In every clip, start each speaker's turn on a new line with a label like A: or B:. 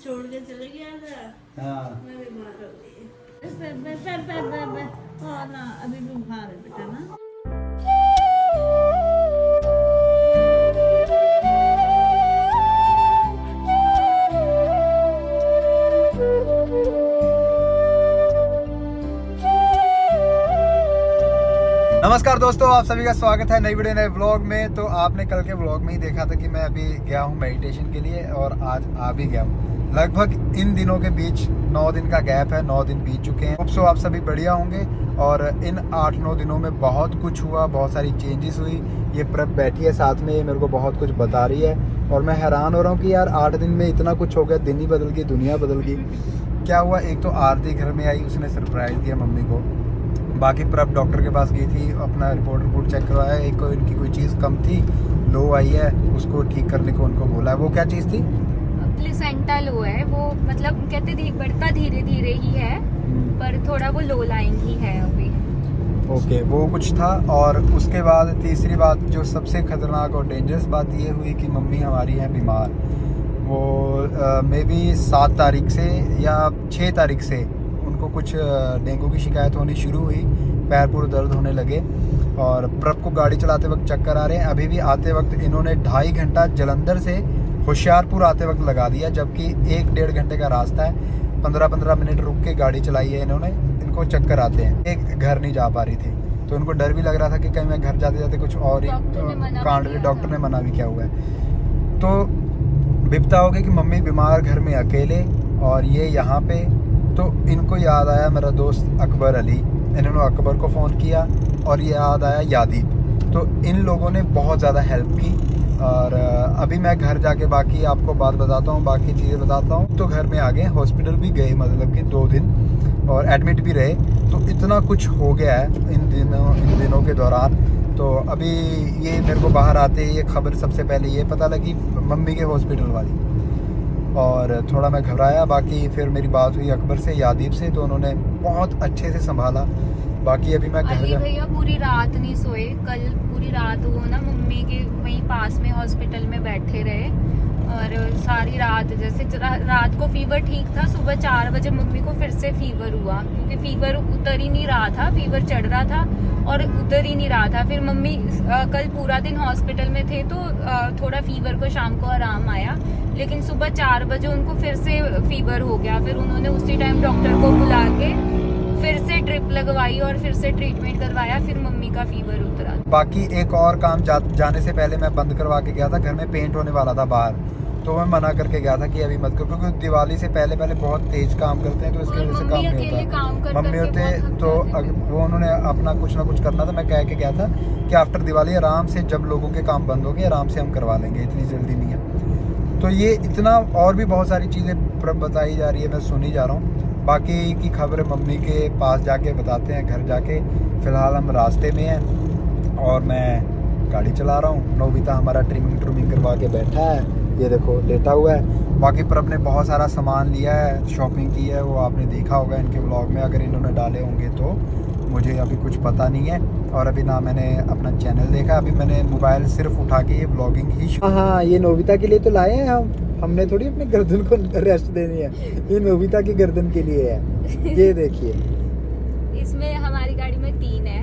A: छोड़ के चले गया था।
B: हाँ
A: मैं बीमार हो गई। हाँ ना, अभी भी बुखार है बेटा ना।
B: नमस्कार दोस्तों, आप सभी का स्वागत है नई वीडियो नए व्लॉग में। तो आपने कल के व्लॉग में ही देखा था कि मैं अभी गया हूँ मेडिटेशन के लिए और आज आ भी गया हूँ। लगभग इन दिनों के बीच 9 दिन का गैप है, 9 दिन बीत चुके हैं। होप सो आप सभी बढ़िया होंगे। और इन 8-9 दिनों में बहुत कुछ हुआ, बहुत सारी चेंजेस हुई। ये प्रभ बैठी है साथ में, ये मेरे को बहुत कुछ बता रही है और मैं हैरान हो रहा हूँ कि यार 8 दिन में इतना कुछ हो गया। दिन ही बदल गई, दुनिया बदल गई। क्या हुआ, एक तो आरती घर में आई, उसने सरप्राइज़ दिया मम्मी को। बाकी प्रभ डॉक्टर के पास गई थी, अपना रिपोर्ट चेक करवाया। एक को इनकी कोई चीज़ कम थी, लो आई है, उसको ठीक करने को उनको बोला है। वो क्या चीज़ थी?
C: प्लेसेंटा लो है वो, मतलब कहते बढ़ता धीरे धीरे ही है, पर थोड़ा वो लो लाइन ही है अभी।
B: ओके, वो कुछ था। और उसके बाद तीसरी बात जो सबसे खतरनाक और डेंजरस बात ये हुई कि मम्मी हमारी है बीमार। वो मे बी 7 तारीख से या 6 तारीख से उनको कुछ डेंगू की शिकायत होनी शुरू हुई, पैर पूरे दर्द होने लगे और प्रभ को गाड़ी चलाते वक्त चक्कर आ रहे हैं। अभी भी आते वक्त इन्होंने 2.5 घंटा जलंधर से होशियारपुर आते वक्त लगा दिया, जबकि 1-1.5 घंटे का रास्ता है। 15-15 मिनट रुक के गाड़ी चलाई है इन्होंने। इनको चक्कर आते हैं, एक घर नहीं जा पा रही थी, तो इनको डर भी लग रहा था कि कहीं मैं घर जाते जाते कुछ और ही कांड। डॉक्टर ने मना भी किया हुआ है। तो विपता हो गई कि मम्मी बीमार, घर में अकेले और ये यहाँ पे। तो इनको याद आया मेरा दोस्त अकबर अली, इन्होंने अकबर को फ़ोन किया और ये याद आया यादीप। तो इन लोगों ने बहुत ज़्यादा हेल्प की। और अभी मैं घर जाके बाकी आपको बात बताता हूँ, बाकी चीज़ें बताता हूँ। तो घर में आ गए, हॉस्पिटल भी गए, मतलब कि 2 दिन और एडमिट भी रहे। तो इतना कुछ हो गया है इन दिनों के दौरान। तो अभी ये मेरे को बाहर आते ही ये खबर सबसे पहले ये पता लगी मम्मी के हॉस्पिटल वाली, और थोड़ा मैं घबराया। बाकी फिर मेरी बात हुई अकबर से, यादीप से, तो उन्होंने बहुत अच्छे से संभाला। बाकी अभी मैं
C: अली भैया पूरी रात नहीं सोए, कल पूरी रात वो ना मम्मी के वहीं पास में हॉस्पिटल में बैठे रहे और सारी रात, जैसे रात को फीवर ठीक था, सुबह 4 बजे मम्मी को फिर से फीवर हुआ, क्योंकि फीवर उतर ही नहीं रहा था, फीवर चढ़ रहा था और उतर ही नहीं रहा था। फिर मम्मी कल पूरा दिन हॉस्पिटल में थे, तो थोड़ा फीवर को शाम को आराम आया, लेकिन सुबह 4 बजे उनको फिर से फीवर हो गया। फिर उन्होंने उसी टाइम डॉक्टर को बुला के फिर से ड्रिप लगवाई और फिर से ट्रीटमेंट करवाया, फिर मम्मी का फीवर उतरा।
B: बाकी एक और काम जाने से पहले मैं बंद करवा के गया था। घर में पेंट होने वाला था बाहर, तो मैं मना करके गया था कि अभी मत करो, क्योंकि दिवाली से पहले बहुत तेज काम करते हैं, तो इसकी वजह से काम नहीं होता। मम्मी होते तो वो उन्होंने अपना कुछ ना कुछ करना था। मैं कह के गया था कि आफ्टर दिवाली आराम से, जब लोगों के काम बंद हो गए, आराम से हम करवा लेंगे, इतनी जल्दी नहीं है। तो ये इतना, और भी बहुत सारी चीज़ें बताई जा रही है, मैं सुनी जा रहा हूँ। बाकी की खबर मम्मी के पास जाके बताते हैं, घर जाके। फ़िलहाल हम रास्ते में हैं और मैं गाड़ी चला रहा हूँ। नोबिता हमारा ट्रिमिंग करवा के बैठा है, ये देखो लेटा हुआ है। बाकी प्रभ ने बहुत सारा सामान लिया है, शॉपिंग की है, वो आपने देखा होगा इनके व्लॉग में, अगर इन्होंने डाले होंगे तो। मुझे अभी कुछ पता नहीं है और अभी ना मैंने अपना चैनल देखा। अभी मैंने मोबाइल सिर्फ उठा के ये व्लॉगिंग ही। हाँ, ये नोबिता के लिए तो लाए हैं हमने थोड़ी अपने गर्दन को रेस्ट देनी है, ये नोबिता की गर्दन के लिए है। ये देखिए,
C: इसमें हमारी गाड़ी में 3 है,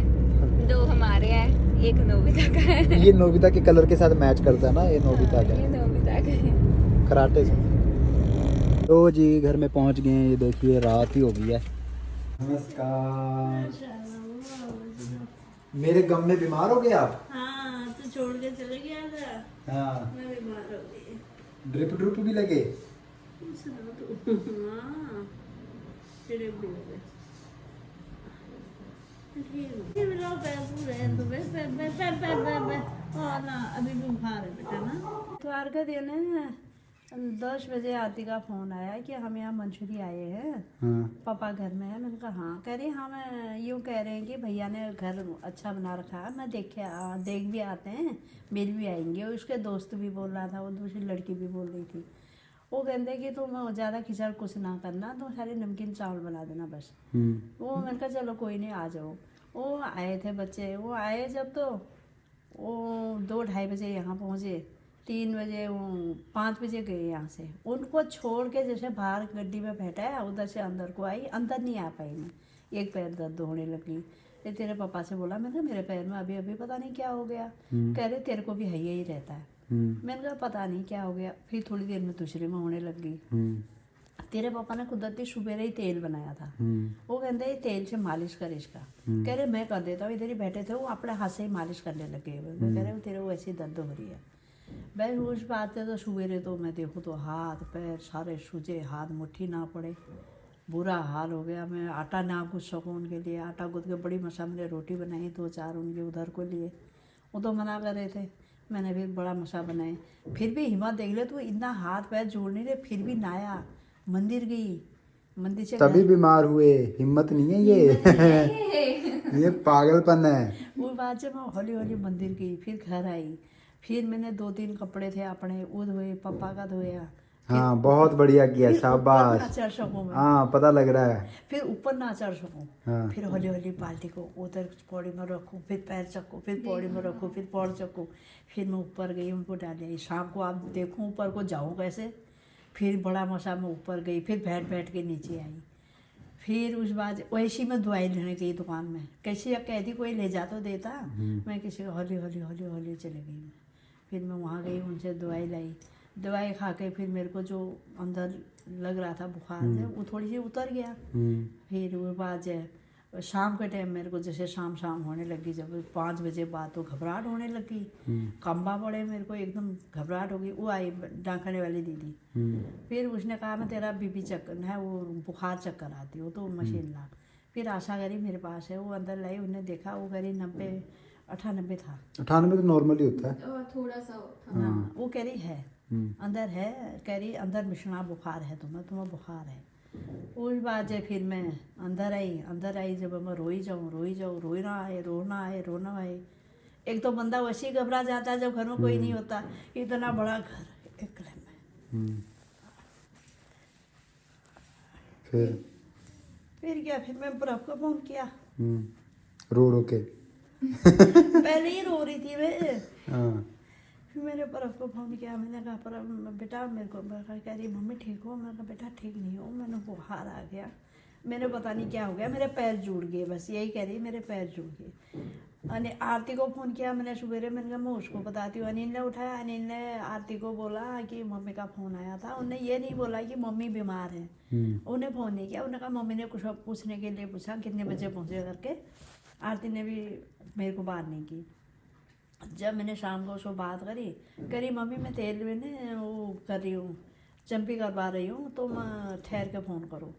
C: 2 हमारे हैं, एक नोबिता का है।
B: ये नोबिता के कलर के साथ मैच करता है ना, ये नोबिता का
C: ये नोबिता का है।
B: कराटे से। तो जी घर में पहुंच गए हैं, ये देखिए रात ही हो गई है। नमस्कार। मेरे गम में बीमार हो गए आप?
A: हाँ, तो छोड़ के चले गया था।
B: हाँ,
A: मैं बीमार हो गई।
B: ड्रिप भी लगे?
A: हाँ, ड्रिप भी लगे। हाँ ना, अभी भी बुखार है बेटा ना। इतवार का दिन है, 10 बजे आरती का फोन आया कि हम यहाँ मंसूरी आए हैं।
B: हाँ।
A: पापा घर में है। मैंने कहा हाँ। कह रही हाँ, मैं यूँ कह रहे हैं कि भैया ने घर अच्छा बना रखा है, मैं देख भी आते हैं, मिल भी आएंगे। और उसके दोस्त भी बोल रहा था, वो दूसरी लड़की भी बोल रही थी। वो कहते कि तुम ज़्यादा खिचड़ कुछ ना करना, तुम सारे नमकीन चावल बना देना बस। वो मैंने कहा चलो कोई नहीं, आ जाओ। वो आए थे बच्चे, वो आए जब, तो वो 2-2:30 बजे यहाँ पहुँचे। 3 बजे वो 5 बजे गए यहाँ से, उनको छोड़ के जैसे बाहर गड्डी में बैठा है उधर से अंदर को आई, अंदर नहीं आ पाई मैं, एक पैर दर्द होने लगी। फिर तेरे पापा से बोला, मैंने कहा मेरे पैर में अभी अभी पता नहीं क्या हो गया। कह रहे तेरे को भी है यही रहता है। मैंने कहा पता नहीं क्या हो गया। फिर थोड़ी देर में दूसरे में होने लग गई। तेरे पापा ने कुदरती सुबह ही तेल बनाया था, वो कहते हैं तेल से मालिश कर इसका। कह रहे मैं कर देता हूँ, इधर ही बैठे थे, वो अपने हाथ से ही मालिश करने लगे। कह रहे तेरे को ऐसी दर्द हो रही है। भाई उस बात से तो सुबह तो मैं देखूँ तो हाथ पैर सारे सूजे, हाथ मुट्ठी ना पड़े, बुरा हाल हो गया। मैं आटा ना गूँथ सकूँ उनके लिए, आटा गूँथ के बड़ी मसा मैंने रोटी बनाई 2-4 उनके उधर को लिए, वो तो मना कर रहे थे। मैंने फिर बड़ा मसा बनाए, फिर भी हिम्मत देख ले तो इतना हाथ पैर जोड़ नहीं रहे, फिर भी नाया मंदिर गई, मंदिर से
B: तभी बीमार हुए। हिम्मत नहीं है ये पागलपन है।
A: वो बात से मैं हौली हौली मंदिर गई, फिर घर आई। फिर मैंने 2-3 कपड़े थे अपने वो धोए, पापा का धोया।
B: हाँ बहुत बढ़िया किया,
A: फिर ऊपर ना
B: शाबाश।
A: चढ़ सकूं मैं,
B: हाँ पता लग रहा है।
A: फिर ऊपर ना चढ़ सकूं।
B: हाँ।
A: फिर हौली हौली बाल्टी को उधर पौड़ी में रखूं, फिर पैर चक्कूं, फिर पौड़ी में रखूं, फिर पौड़ चक्कूं। फिर मैं ऊपर गई, उनको डाल आई। शाम को आप देखूं ऊपर को जाऊं कैसे। फिर बड़ा मसा में ऊपर गई, फिर बैठ के नीचे आई। फिर उस बाद वैसी मैं दवाई लेने गई दुकान में, कैसी अब कहती कोई ले जा तो देता, मैं किसी को हौली हौली हौली हौली चली गई मैं। फिर मैं वहाँ गई, उनसे दवाई लाई, दवाई खा के फिर मेरे को जो अंदर लग रहा था बुखार से वो थोड़ी सी उतर गया। फिर वो बाद शाम के टाइम मेरे को जैसे शाम होने लगी, जब 5 बजे बाद तो घबराहट होने लगी, कंबा पड़े मेरे को, एकदम घबराहट हो गई। वो आई डांकने वाली दीदी, फिर उसने कहा मैं तेरा बीपी चेक करना है, वो बुखार चेक कराती हो तो मशीन ला। फिर आशा करी मेरे पास है, वो अंदर लाई, उन्हें देखा, वो करी 98 था।
B: 98 तो नॉर्मल ही होता है,
C: थोड़ा सा
A: हाँ वो कह रही है अंदर है, कह रही अंदर मिश्रणा बुखार है तुम्हें बुखार है। उस बाद फिर मैं अंदर आई, जब मैं रोई जाऊँ, रोना आए। एक तो बंदा वैसे ही घबरा जाता है जब घर में कोई नहीं होता, इतना बड़ा घर अकेले में। फिर क्या, फिर मैं बर्फ को फोन किया,
B: रो के
A: पहले ही रो रही थी मैं।
B: हाँ।
A: फिर मैंने बर्फ को फ़ोन किया, मैंने कहा पर बेटा मेरे को, कह रही मम्मी ठीक हो। मैंने कहा बेटा ठीक नहीं हो, मैंने बुखार आ गया, मैंने पता नहीं क्या हो गया, मेरे पैर जुड़ गए, बस यही कह रही मेरे पैर जुड़ गए। आरती को फ़ोन किया मैंने सुबह, मैंने कहा मैं उसको बताती हूँ। अनिल ने उठाया, अनिल ने आरती को बोला कि मम्मी का फ़ोन आया था। उन्हें ये नहीं बोला कि मम्मी बीमार है, उन्हें फ़ोन नहीं किया। उन्होंने कहा मम्मी ने कुछ पूछने के लिए पूछा कितने बजे पहुँचे करके। आरती ने भी मेरे को बात नहीं की। जब मैंने शाम को उसको बात करी मम्मी मैं तेल में वो कर रही हूँ, चंपी करवा रही हूँ, तो मैं ठहर के फ़ोन करूँ।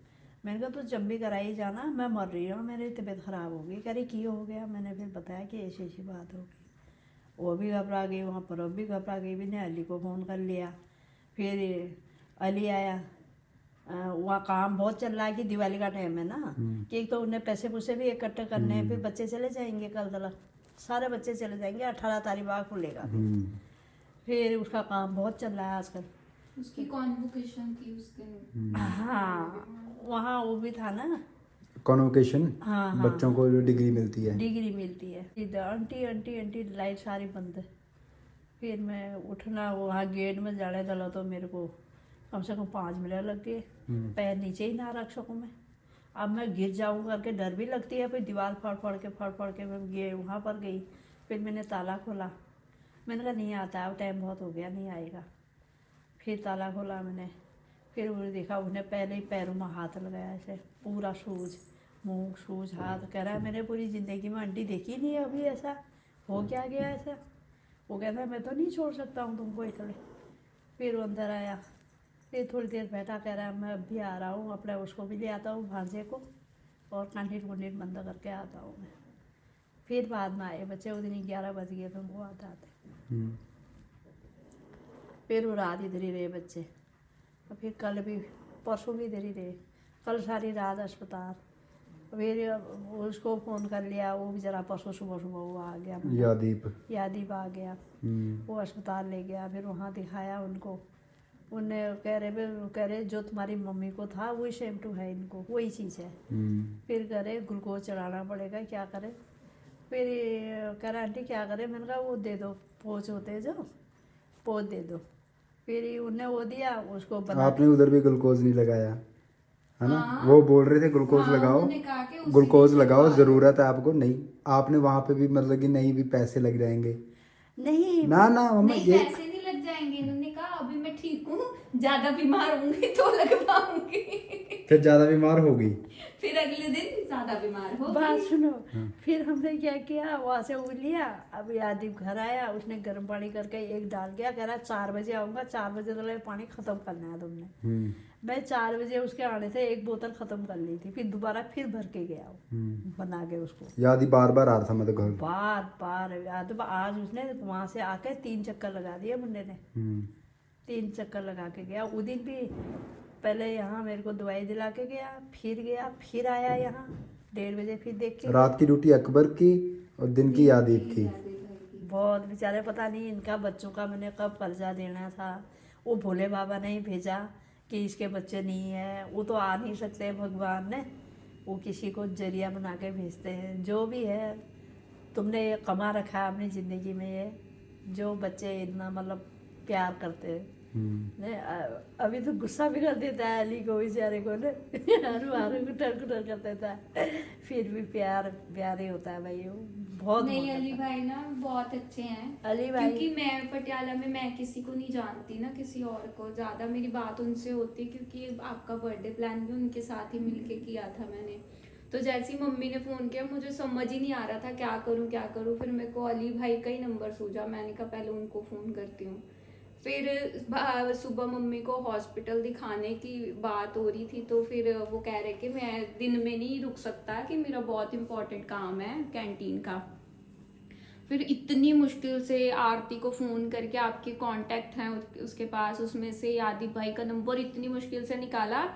A: मैंने कहा तो चंपी कराई जाना, मैं मर रही हूँ, मेरी तबीयत ख़राब हो गई। कह रही की हो गया। मैंने फिर बताया कि ऐसी बात हो गई। वो भी घबरा गई, वहाँ पर भी घबरा गई। मैंने अली को फ़ोन कर लिया, फिर अली आया। वहाँ काम बहुत चल रहा है कि दिवाली का टाइम है ना, कि एक तो उन्हें पैसे भी इकट्ठे करने हैं, फिर बच्चे चले जाएंगे कल तलक, सारे बच्चे चले जाएंगे, 18 तारीख बाद खुलेगा। फिर उसका काम बहुत चल रहा है आजकल।
C: उसकी कॉन्वोकेशन थी उस दिन।
A: हाँ वहाँ वो भी था ना,
B: कॉन्वोकेशन।
A: हाँ,
B: बच्चों को जो डिग्री मिलती है, इधर
A: आंटी लाइट सारी बंद है। फिर मैं उठना, वहाँ गेट में जाने दला तो मेरे को कम से कम 5 मिनट लग गए, पैर नीचे ही ना रख सकूँ मैं। अब मैं गिर जाऊँ करके डर भी लगती है। फिर दीवार फाड़ के मैं गए, वहाँ पर गई। फिर मैंने ताला खोला, मैंने कहा नहीं आता, अब टाइम बहुत हो गया, नहीं आएगा। फिर ताला खोला मैंने, फिर उन्हें देखा, उन्हें पहले ही पैरों में हाथ लगाया, ऐसे पूरा सूज, मुँह सूज, हाथ। कह रहा है मैंने पूरी ज़िंदगी में आंटी देखी नहीं है अभी ऐसा, हो क्या गया ऐसा। वो कहता है मैं तो नहीं छोड़ सकता हूँ तुमको अकेले। फिर वो अंदर आया, फिर थोड़ी देर बैठा, कह रहा है मैं अभी आ रहा हूँ, अपने उसको भी ले आता हूँ भांजे को, और कैंटीन बंद करके आता हूँ मैं। फिर बाद में आए बच्चे, उस दिन 11 बज गए थे उनको आते। फिर वो रात इधर ही रहे बच्चे, और फिर कल भी परसों भी इधर ही रहे, कल सारी रात अस्पताल। फिर उसको फ़ोन कर लिया, वो भी जरा परसों सुबह वो आ गया, यादीप आ गया, वो अस्पताल ले गया। फिर वहाँ दिखाया उनको, उन्हें कह रहे जो तुम्हारी मम्मी को था वही सेम टू है, इनको वही चीज़ है। फिर कह रहे ग्लूकोज चढ़ाना पड़ेगा, क्या करें। फिर कह रहा आंटी क्या करें। मैंने कहा वो दे दो, पोच होते जो वो दे दो। फिर उन्हें वो दिया, उसको बना
B: आपने उधर भी ग्लूकोज नहीं लगाया है ना?
C: हाँ।
B: वो बोल रहे थे ग्लूकोज
C: हाँ,
B: लगाओ,
C: उन्होंने कहा कि उसी
B: ग्लूकोज
C: दिन
B: लगाओ,
C: लगवा
B: जरूरत है आपको। नहीं, आपने वहां पे भी मतलब कि नहीं भी पैसे लग जाएंगे।
A: नहीं
B: ना ना मम्मा
C: नहीं,
B: ये
C: पैसे नहीं लग जाएंगे। इन्होंने कहा अभी मैं ठीक हूँ, ज्यादा बीमार होंगी तो लगवाऊंगी।
B: फिर ज्यादा बीमार होगी।
C: फिर अगले दिन ज्यादा बीमार हो
A: बात
C: गई।
A: सुनो। फिर हमने क्या किया, वहां से वो लिया। अभी आदिप घर आया, उसने गर्म पानी करके एक डाल गया, कह रहा 4 बजे आऊंगा, 4 बजे तक पानी खत्म करना है तुमने। मैं 4 बजे उसके आने से 1 बोतल खत्म कर ली थी, फिर दोबारा फिर भर के गया वो, बना के उसको।
B: याद ही बार बार आ रहा था मतलब घर।
A: बार बार याद। आज उसने वहां से आके 3 चक्कर लगा दिए मुंडे ने। 3 चक्कर लगा के गया। उस दिन भी पहले यहाँ मेरे को दवाई दिला के गया, फिर आया यहाँ 1:30 बजे, फिर देख के
B: रात की ड्यूटी अकबर की और दिन की आदिप की।
A: बहुत बेचारे, पता नहीं इनका बच्चों का मैंने कब कर्जा देना था। वो भोले बाबा ने ही भेजा कि इसके बच्चे नहीं है, वो तो आ नहीं सकते भगवान ने, वो किसी को जरिया बना के भेजते हैं। जो भी है, तुमने ये कमा रखा है अपनी ज़िंदगी में, ये जो बच्चे इतना मतलब प्यार करते हैं। नहीं, अभी तो गुस्सा भी कर देता है अली को, बेचारे को ना। हरू हरू कुटर कुटर कर देता है, फिर भी प्यार ही होता है भाई। वो बहुत
C: नहीं, अली भाई ना बहुत अच्छे हैं।
A: अली भाई,
C: क्योंकि मैं पटियाला में मैं किसी को नहीं जानती ना, किसी और को ज्यादा मेरी बात उनसे होती है, क्योंकि आपका बर्थडे प्लान भी उनके साथ ही मिलके किया था मैंने। तो जैसे ही मम्मी ने फोन किया, मुझे समझ ही नहीं आ रहा था क्या करूं। फिर मेरे को अली भाई का ही नंबर सूझा, मैंने कहा पहले उनको फोन करती हूँ। फिर सुबह मम्मी को हॉस्पिटल दिखाने की बात हो रही थी, तो फिर वो कह रहे कि मैं दिन में नहीं रुक सकता, कि मेरा बहुत इंपॉर्टेंट काम है कैंटीन का। फिर इतनी मुश्किल से आरती को फोन करके, आपके कांटेक्ट हैं उसके पास, उसमें से आदिप भाई का नंबर इतनी मुश्किल से निकाला।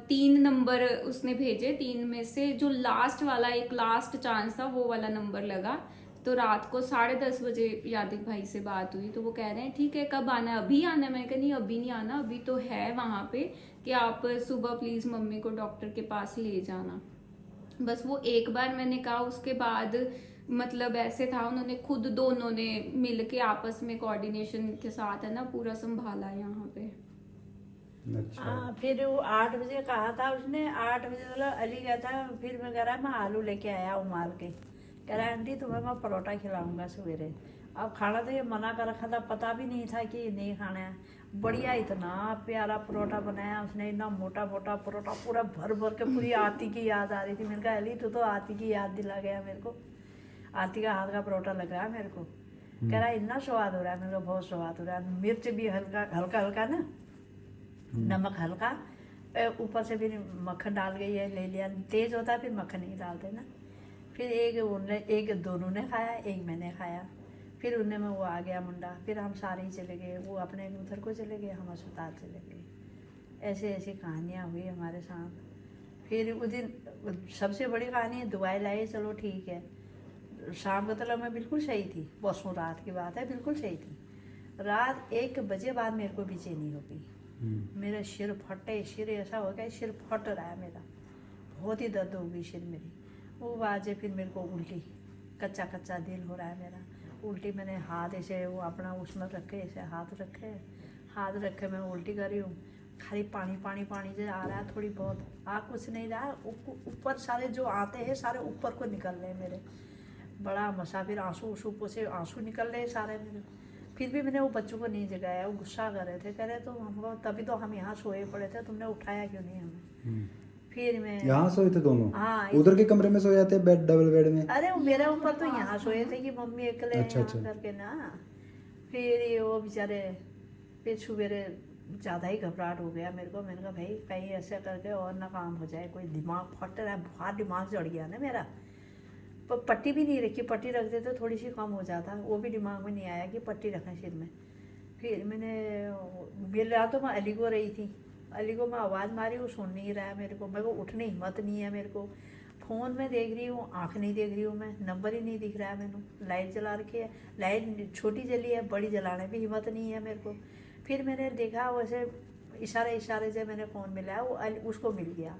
C: 3 नंबर उसने भेजे, 3 में से जो लास्ट वाला, एक लास्ट चांस था, वो वाला नंबर लगा। तो रात को 10:30 बजे यादिक भाई से बात हुई, तो वो कह रहे हैं ठीक है, कब आना है? अभी आना है? मैं कहा नहीं, अभी नहीं आना, अभी तो है वहां पे, कि आप सुबह प्लीज मम्मी को डॉक्टर के पास ले जाना। बस वो एक बार मैंने कहा, उसके बाद मतलब ऐसे था, उन्होंने खुद दोनों ने मिल के आपस में कोऑर्डिनेशन के साथ है ना पूरा संभाला यहाँ पे।
B: अच्छा।
A: हाँ, फिर वो 8 बजे कहा था उसने, 8 बजे मतलब अली गया था। फिर मैं कह रहा मैं आलू लेके आया उमाल के, कह रहा आंटी तुम्हें मैं परोठा खिलाऊंगा सवेरे। अब खाना तो ये मना कर रखा था, पता भी नहीं था कि नहीं खाना है। बढ़िया इतना प्यारा परोठा बनाया उसने, इतना मोटा मोटा परोठा, पूरा भर भर के। पूरी आरती की याद आ रही थी। मैंने कहा अली तू तो आरती की याद दिला गया मेरे को, आरती का हाथ का परोठा लग रहा है मेरे को। कह रहा इतना स्वाद हो रहा है, मेरे को बहुत स्वाद हो रहा है। मिर्च भी हल्का हल्का ना, नमक हल्का, ऊपर से फिर मक्खन डाल गई है, ले लिया। तेज होता है फिर मक्खन नहीं डालते ना। फिर एक दोनों ने खाया, एक मैंने खाया। फिर उनमें में वो आ गया मुंडा, फिर हम सारे ही चले गए, वो अपने उधर को चले गए, हम अस्पताल चले गए। ऐसे ऐसी कहानियाँ हुई हमारे साथ। फिर उस दिन सबसे बड़ी कहानी है, दवाई लाई, चलो ठीक है। शाम को तक मैं बिल्कुल सही थी, परसों रात की बात है, बिल्कुल सही थी। रात 1 बजे बाद मेरे को बेचैनी हो गई, मेरा सिर फटे, सिर ऐसा हो गया, सिर फट रहा है मेरा, बहुत ही दर्द हो गई सिर मेरी। वो बाजे फिर मेरे को उल्टी, कच्चा कच्चा दिल हो रहा है मेरा, उल्टी। मैंने हाथ ऐसे वो अपना उसमें रखे, ऐसे हाथ रखे मैं उल्टी कर रही हूँ। खाली पानी पानी पानी जो आ रहा है, थोड़ी बहुत आ कुछ नहीं रहा। ऊपर सारे जो आते हैं सारे ऊपर को निकल रहे हैं मेरे, बड़ा मसा। फिर आंसू निकल रहे सारे मेरे। फिर भी मैंने वो बच्चों को नहीं जगाया, वो गुस्सा कर रहे थे, कह रहे तो हमको तभी तो हम यहाँ सोए पड़े थे, तुमने उठाया क्यों नहीं हमें। फिर मैं
B: यहाँ सोए थे दोनों?
A: हाँ,
B: उधर के कमरे में सो जाते बेड, डबल बेड में?
A: अरे वो मेरा ऊपर तो यहाँ सोए थे कि मम्मी अकेले
B: अच्छा,
A: यहाँ
B: अच्छा।
A: करके ना। फिर ये वो बेचारे, फिर सवेरे ज़्यादा ही घबराहट हो गया मेरे को। मैंने कहा भाई कहीं ऐसे करके और ना काम हो जाए, कोई दिमाग फट रहा है, बहुत दिमाग चढ़ गया ना मेरा। पट्टी भी नहीं रखी, पट्टी रखते तो थोड़ी सी कम हो जाता, वो भी दिमाग में नहीं आया कि पट्टी रखें सिर में। फिर मैंने मिल रहा तो मैं अली को रही थी, अली को मैं आवाज़ मारी, वो सुन नहीं रहा है मेरे को उठने हिम्मत नहीं है मेरे को। फ़ोन में देख रही हूँ, आँख नहीं देख रही हूँ मैं, नंबर ही नहीं दिख रहा है मैंने। लाइट जला रखी है, लाइट छोटी जली है, बड़ी जलाने भी हिम्मत नहीं है मेरे को। फिर मैंने देखा वैसे इशारे से मैंने फ़ोन मिलाया, वो उसको मिल गया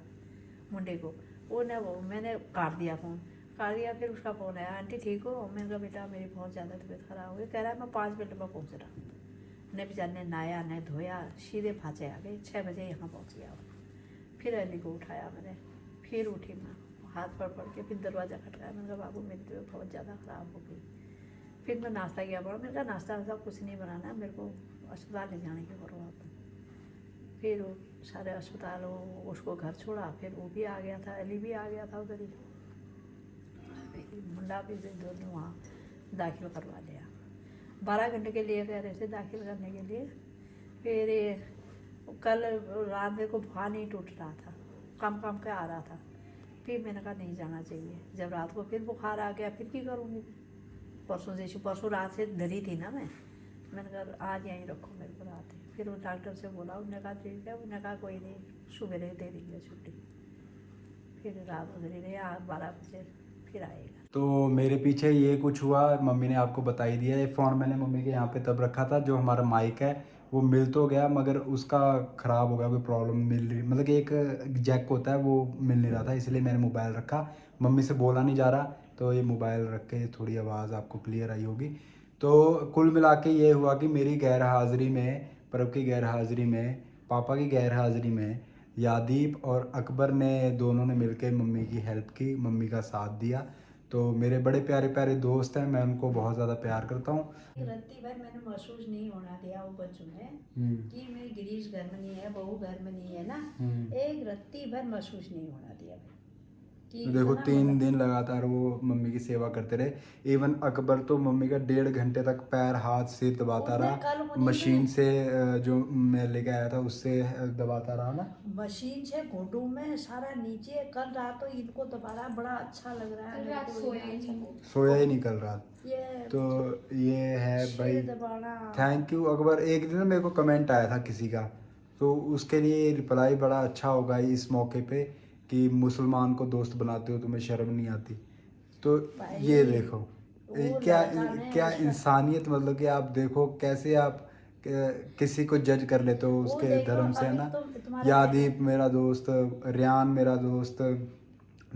A: मुंडे को, वो मैंने काट दिया फ़ोन, फिर उसका फ़ोन आया, आंटी ठीक हो? मैंने कहा बेटा मेरी बहुत ज़्यादा तबीयत ख़राब हो गई। कह रहा है मैं 5 मिनट में पहुँच रहा हूँ। ने बेचारे ने नहाया न धोया, सीधे फांचे आ गए। 6 बजे यहाँ पहुँच गया वो। फिर अली को उठाया मैंने, फिर उठी मैं, हाथ पड़ के फिर दरवाज़ा खटकाया। मैंने कहा बाबू मेरी तबीयत बहुत ज़्यादा ख़राब हो गई। फिर मैं नाश्ता किया पड़ा। मैंने कहा नाश्ता वास्ता कुछ नहीं बनाना, मेरे को अस्पताल ले जाने की करो आप। फिर वो सारे अस्पताल उसको घर छोड़ा। फिर वो भी आ गया था, अली भी आ गया था उधर ही, मुंडा भी दोनों वहाँ दाखिल करवा लिया। 12 घंटे के लिए कह रहे थे दाखिल करने के लिए। फिर कल रात में को बुखार नहीं टूट रहा था, कम के आ रहा था। फिर मैंने कहा नहीं जाना चाहिए। जब रात को फिर बुखार आ गया फिर क्या करूँगी। परसों रात से डरी थी ना मैंने कहा आज यहीं रखो मेरे को रात। फिर वो डॉक्टर से बोला, उन्होंने कहा ठीक है। उन्होंने कहा कोई नहीं, सुबह दे देंगे छुट्टी। फिर रात उधर ही रहे, 12 बजे फिर आएगा।
B: तो मेरे पीछे ये कुछ हुआ, मम्मी ने आपको बता ही दिया। ये फ़ोन मैंने मम्मी के यहाँ पे तब रखा था, जो हमारा माइक है वो मिल तो गया मगर उसका ख़राब हो गया, कोई प्रॉब्लम मिल रही, मतलब कि एक जैक होता है वो मिल नहीं रहा था, इसलिए मैंने मोबाइल रखा। मम्मी से बोला नहीं जा रहा, तो ये मोबाइल रख के थोड़ी आवाज़ आपको क्लियर आई होगी। तो कुल मिला के ये हुआ कि मेरी गैर हाज़िरी में, प्रभ की गैर हाज़िरी में, पापा की गैर हाज़िरी में यादीप और अकबर ने दोनों ने मिलकर मम्मी की हेल्प की, मम्मी का साथ दिया। तो मेरे बड़े प्यारे प्यारे दोस्त हैं, मैं उनको बहुत ज़्यादा प्यार करता हूँ।
A: रत्ती भर मैंने महसूस नहीं होना दिया वो बच्चों ने कि मेरी गिरीश घर में नहीं है, बहू घर में नहीं है ना, एक रत्ती भर महसूस नहीं होना दिया।
B: देखो 3 दिन लगातार वो मम्मी की सेवा करते रहे। इवन अकबर तो मम्मी का 1.5 घंटे तक पैर हाथ सिर दबाता रहा, मशीन से जो मैं लेके आया था उससे दबाता रहा ना,
A: मशीन से घुटू में सारा नीचे। कल रात तो इनको दोबारा बड़ा अच्छा लग रहा है,
B: सोया ही नहीं कल रात। तो ये है भाई, थैंक यू अकबर। एक दिन मेरे को कमेंट आया था किसी का, तो उसके लिए रिप्लाई बड़ा अच्छा होगा इस मौके पे कि मुसलमान को दोस्त बनाते हो, तुम्हें शर्म नहीं आती। तो ये देखो क्या इंसानियत, मतलब कि आप देखो कैसे आप किसी को जज कर लेते हो उसके धर्म से, है ना। यादीप मेरा दोस्त, रियान मेरा दोस्त,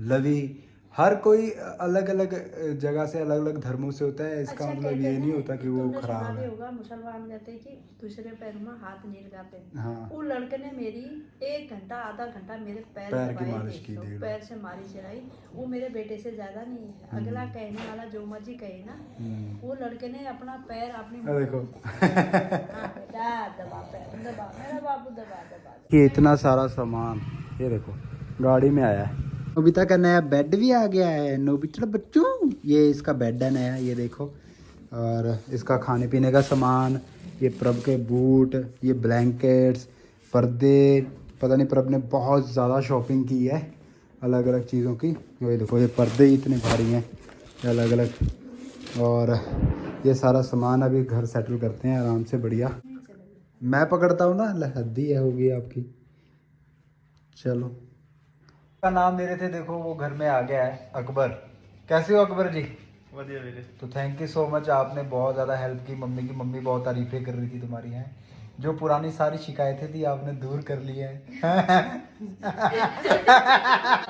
B: लवी, हर कोई अलग अलग जगह से अलग अलग धर्मों से होता है। इसका मतलब ये नहीं होता कि वो खराब है।
A: मुसलमान कहते हैं कि दूसरे पैर में हाथ नहीं लगाते।
B: हाँ।
A: वो लड़के ने मेरी 1 घंटा आधा घंटा मेरे पैर
B: की मालिश की,
A: पैर से मालिश कराई। वो मेरे बेटे से ज्यादा नहीं है। अगला कहने वाला जो मर्जी कहे ना, वो लड़के ने अपना पैर अपनी
B: देखो
A: दबा मेरा बाबू दबा।
B: ये इतना सारा सामान, ये देखो गाड़ी में आया है। नोबिता का नया बेड भी आ गया है। नोबिता बच्चों, ये इसका बेड है नया, ये देखो। और इसका खाने पीने का सामान, ये प्रभ के बूट, ये ब्लैंकेट्स, पर्दे, पता नहीं प्रभ ने बहुत ज़्यादा शॉपिंग की है अलग अलग चीज़ों की। ये देखो ये पर्दे इतने भारी हैं अलग अलग। और ये सारा सामान अभी घर सेटल करते हैं आराम से, बढ़िया। मैं पकड़ता हूँ ना, हद्दी है होगी आपकी। चलो, का नाम ले रहे थे, देखो वो घर में आ गया है। अकबर, कैसे हो अकबर जी?
D: बढ़िया मेरे।
B: तो थैंक यू सो मच, आपने बहुत ज़्यादा हेल्प की मम्मी की। मम्मी बहुत तारीफें कर रही थी तुम्हारी हैं, जो पुरानी सारी शिकायतें थी आपने दूर कर ली है।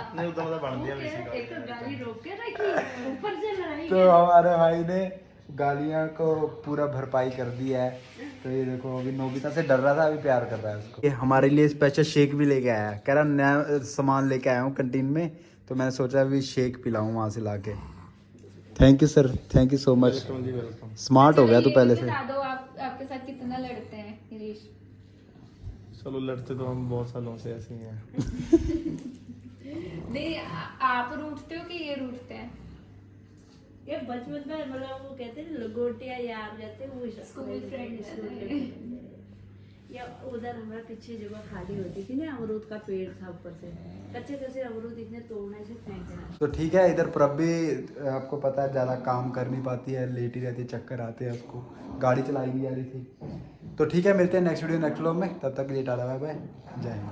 D: नहीं उतना मतलब बढ़ दिया
A: एक तो गाड़ी रोक के रखी, ऊपर से लड़ाई।
B: तो हमारे भाई ने गालियाँ को पूरा भरपाई कर दिया है। तो ये देखो अभी नोबिता से डर रहा था, अभी प्यार कर रहा है उसको। ये हमारे लिए स्पेशल शेक भी लेके आया है, कह रहा नया सामान लेके आया हूँ कैंटीन में, तो मैंने सोचा अभी शेक पिलाऊँ वहाँ से लाके। Thank you sir, thank you so much. Smart हो गया तू पहले से।
C: बता दो आपके साथ कितना लड़ते हैं गिरीश?
D: चलो लड़ते तो हम बहुत सालों से ऐसे ही हैं।
C: नहीं आप रूठते हो कि ये रूठते हैं?
A: ये बचपन में मतलब वो कहते हैं लंगोटिया यार रहते हैं, वो
C: स्कूल फ्रेंड।
A: या उधर हमारा पीछे जगह खाली होती थी ना, अमरूद का पेड़ था, ऊपर से कच्चे कच्चे अमरूद इतने तोड़ने से फेंक देना।
B: तो ठीक है, इधर प्रभ भी आपको पता है ज़्यादा काम कर नहीं पाती है, लेटी रहती है, चक्कर आते हैं उसको, गाड़ी चलाई भी आ रही थी। तो ठीक है, मिलते हैं नेक्स्ट वीडियो नेक्स्ट व्लॉग में, तब तक के लिए टाटा बाय बाय, जय हिंद।